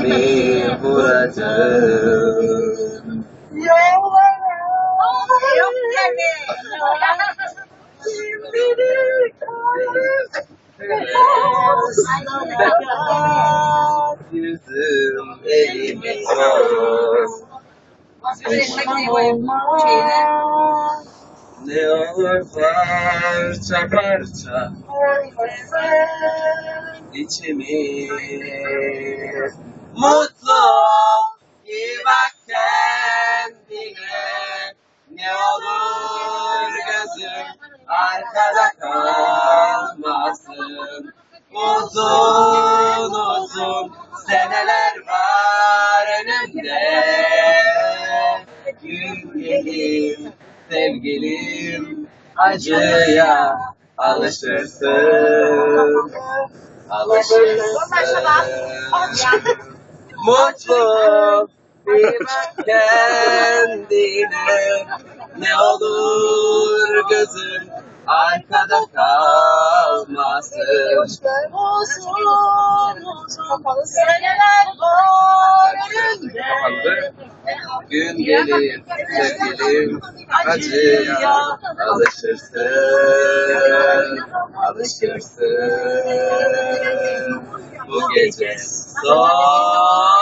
Kalbimi vuracağım. Yok yani. Yüzüm elimi tut. Ne olur parça parça içimi. Mutlu ol, iyi bak kendine. Ne olur gözüm arkada kalmasın. Uzun uzun seneler var önümde. Gün gelir sevgilim, acıya alışırsın. Mutlu bir bak kendine. Ne olur gözün arkada kalmasın. Kapalı seneler var önümde. Gün gelir sevgilim, acıya alışırsın. Bu gece son